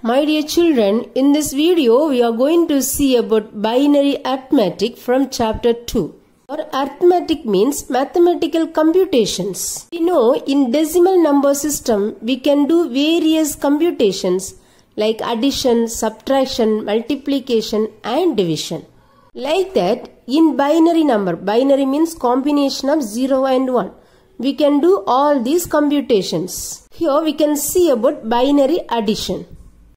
My dear children, in this video we are going to see about binary arithmetic from chapter 2. Arithmetic means mathematical computations. We know in decimal number system we can do various computations like addition, subtraction, multiplication and division. Like that in binary number, binary means combination of 0 and 1. We can do all these computations. Here we can see about binary addition.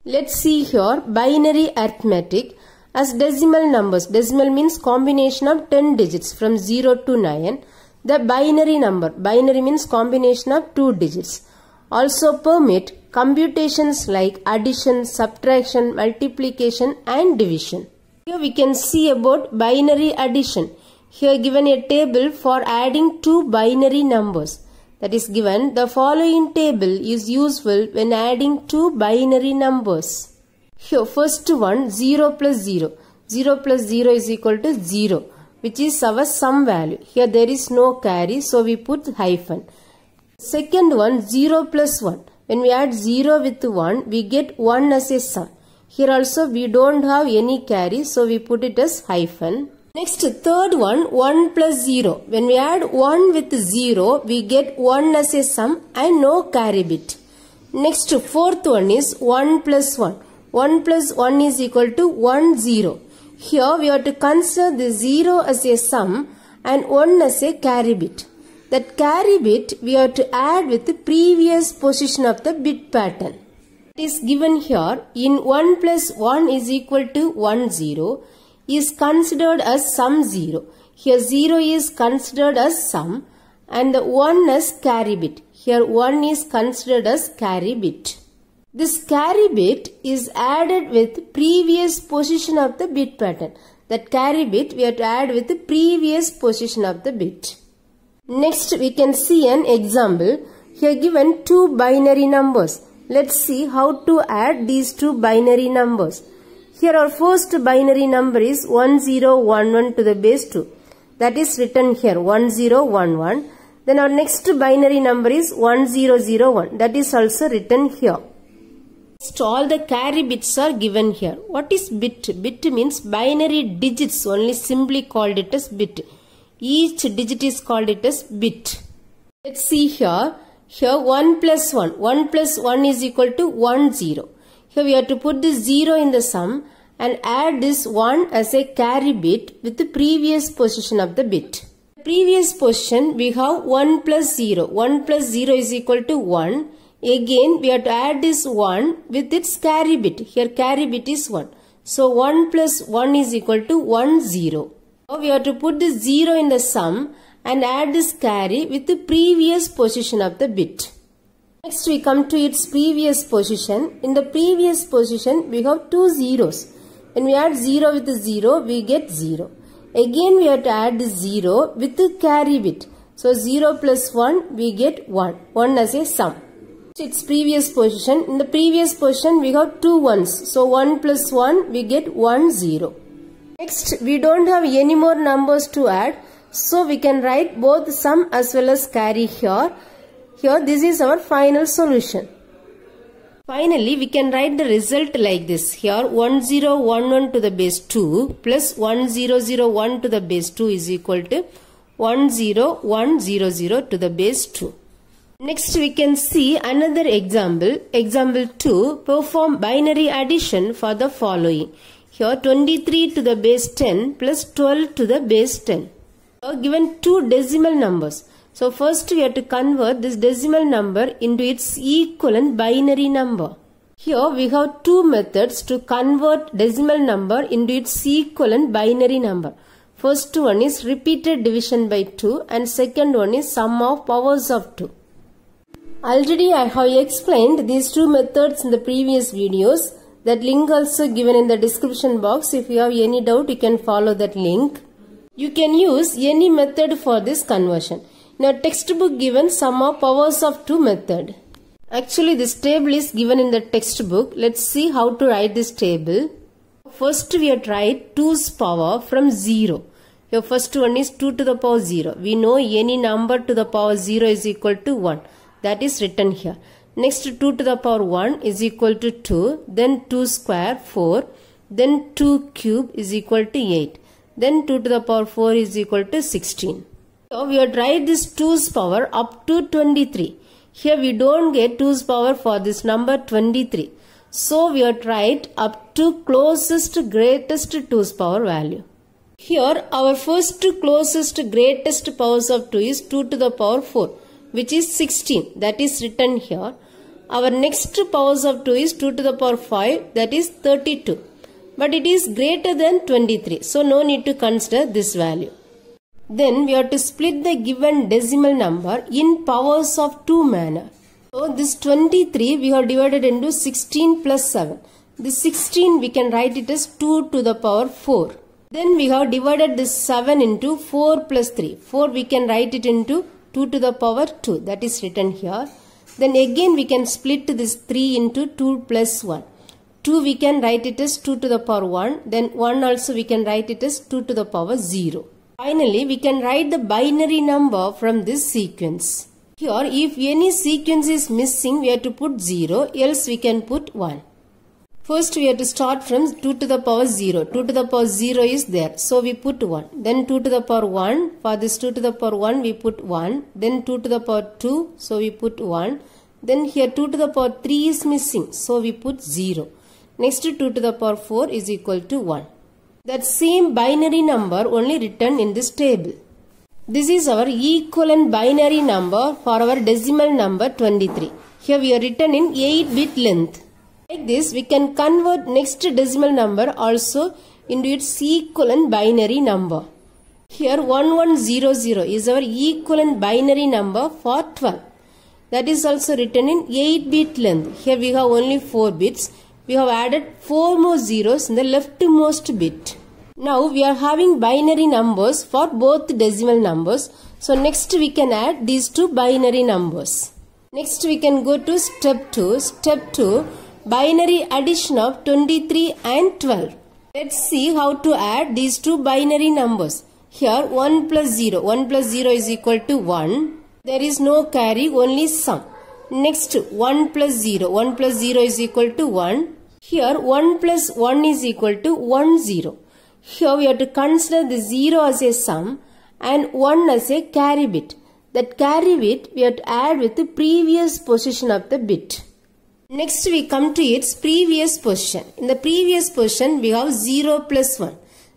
Let's see here binary arithmetic as decimal numbers. Decimal means combination of 10 digits from 0 to 9. The binary number. Binary means combination of 2 digits. Also permit computations like addition, subtraction, multiplication and division. Here we can see about binary addition. Here given a table for adding two binary numbers. That is given the following table is useful when adding two binary numbers. Here first one 0 plus 0. 0 plus 0 is equal to 0, which is our sum value. Here there is no carry, so we put hyphen. Second one 0 plus 1. When we add 0 with 1, we get 1 as a sum. Here also we don't have any carry, so we put it as hyphen. Next third one 1 plus 0. When we add 1 with 0, we get 1 as a sum and no carry bit. Next fourth one is 1 plus 1. 1 plus 1 is equal to 1 0. Here we have to consider the 0 as a sum and 1 as a carry bit. That carry bit we have to add with the previous position of the bit pattern. It is given here in 1 plus 1 is equal to 1 0 is considered as sum 0. Here 0 is considered as sum and the 1 as carry bit. Here 1 is considered as carry bit. This carry bit is added with previous position of the bit pattern. That carry bit we have to add with the previous position of the bit. Next we can see an example. Here given two binary numbers. Let's see how to add these two binary numbers. Here our first binary number is 1011 to the base 2. That is written here 1011. Then our next binary number is 1001. That is also written here. So all the carry bits are given here. What is bit? Bit means binary digits, only simply called it as bit. Each digit is called it as bit. Let's see here. Here 1 plus 1. 1 plus 1 is equal to 1 0. Here we have to put this 0 in the sum and add this 1 as a carry bit with the previous position of the bit. Previous position we have 1 plus 0. 1 plus 0 is equal to 1. Again we have to add this 1 with its carry bit. Here carry bit is 1. So 1 plus 1 is equal to 1 0. Now we have to put this 0 in the sum and add this carry with the previous position of the bit. Next we come to its previous position. In the previous position we have two zeros. When we add 0 with the 0, we get 0. Again we have to add the 0 with the carry bit. So 0 plus 1 we get 1. 1 as a sum. Its previous position. In the previous position we have two ones. So 1 plus 1 we get 1 0. Next we don't have any more numbers to add. So we can write both sum as well as carry here. Here this is our final solution. Finally we can write the result like this. Here 1011 to the base 2 plus 1001 to the base 2 is equal to 10100 to the base 2. Next we can see another example. Example 2. Perform binary addition for the following. Here 23 to the base 10 plus 12 to the base 10. Given two decimal numbers. So first we have to convert this decimal number into its equivalent binary number. Here we have two methods to convert decimal number into its equivalent binary number. First one is repeated division by 2 and second one is sum of powers of 2. Already I have explained these two methods in the previous videos. That link also given in the description box. If you have any doubt you can follow that link. You can use any method for this conversion. In our textbook given sum of powers of 2 method. Actually this table is given in the textbook. Let's see how to write this table. First we have to write 2's power from 0. Your first one is 2 to the power 0. We know any number to the power 0 is equal to 1. That is written here. Next 2 to the power 1 is equal to 2. Then 2 square 4. Then 2 cube is equal to 8. Then 2 to the power 4 is equal to 16. So we have tried this 2's power up to 23. Here we don't get 2's power for this number 23. So we have tried up to closest greatest 2's power value. Here our first closest greatest powers of 2 is 2 to the power 4, which is 16. That is written here. Our next powers of 2 is 2 to the power 5, that is 32. But it is greater than 23. So no need to consider this value. Then we have to split the given decimal number in powers of 2 manner. So this 23 we have divided into 16 plus 7. This 16 we can write it as 2 to the power 4. Then we have divided this 7 into 4 plus 3. 4 we can write it into 2 to the power 2. That is written here. Then again we can split this 3 into 2 plus 1. 2 we can write it as 2 to the power 1. Then 1 also we can write it as 2 to the power 0. Finally, we can write the binary number from this sequence. Here, if any sequence is missing, we have to put 0, else we can put 1. First, we have to start from 2 to the power 0. 2 to the power 0 is there, so we put 1. Then 2 to the power 1, for this 2 to the power 1, we put 1. Then 2 to the power 2, so we put 1. Then here 2 to the power 3 is missing, so we put 0. Next, 2 to the power 4 is equal to 1. That same binary number only written in this table. This is our equivalent binary number for our decimal number 23. Here we are written in 8-bit length. Like this, we can convert next decimal number also into its equivalent binary number. Here 1100 is our equivalent binary number for 12. That is also written in 8-bit length. Here we have only 4 bits. We have added 4 more zeros in the leftmost bit. Now we are having binary numbers for both decimal numbers. So next we can add these two binary numbers. Next we can go to step 2. Step 2, binary addition of 23 and 12. Let's see how to add these two binary numbers. Here 1 plus 0. 1 plus 0 is equal to 1. There is no carry, only sum. Next 1 plus 0. 1 plus 0 is equal to 1. Here 1 plus 1 is equal to 1 0. Here we have to consider the 0 as a sum and 1 as a carry bit. That carry bit we have to add with the previous position of the bit. Next we come to its previous position. In the previous position we have 0 plus 1.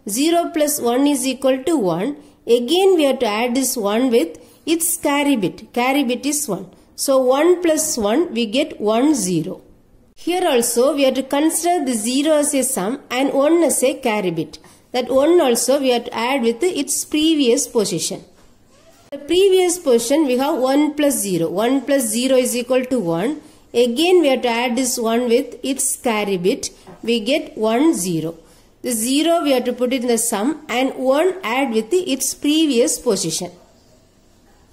0 plus 1 is equal to 1. Again we have to add this 1 with its carry bit. Carry bit is 1. So 1 plus 1 we get 1 0. Here also we have to consider the 0 as a sum and 1 as a carry bit. That 1 also we have to add with its previous position. The previous position we have 1 plus 0. 1 plus 0 is equal to 1. Again we have to add this 1 with its carry bit. We get 1 0. The 0 we have to put it in the sum and 1 add with its previous position.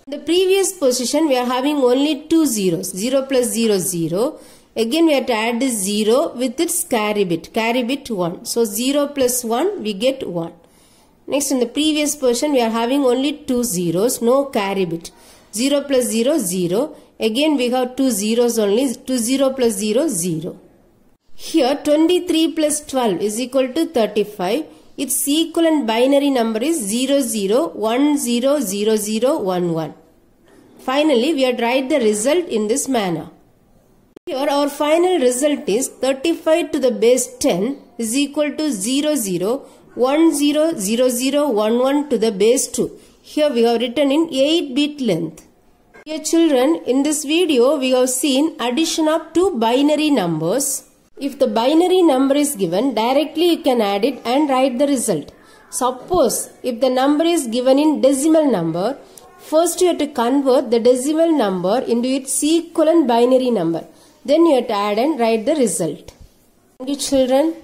The previous position we are having only 2 zeros. 0 plus 0 0. Again we have to add this 0 with its carry bit 1. So 0 plus 1 we get 1. Next in the previous position we are having only 2 zeros, no carry bit. 0 plus 0 0. Again we have 2 zeros only, 2 0 plus 0 0. Here 23 plus 12 is equal to 35. Its equivalent binary number is 0 0 1 0 0 0 1 1. Finally we have write the result in this manner. Here our final result is 35 to the base 10 is equal to 0 0 1 0 0 0 1 1 to the base 2. Here we have written in 8-bit length. Dear children, in this video we have seen addition of two binary numbers. If the binary number is given, directly you can add it and write the result. Suppose if the number is given in decimal number, first you have to convert the decimal number into its equivalent binary number. Then you have to add and write the result. Thank you children.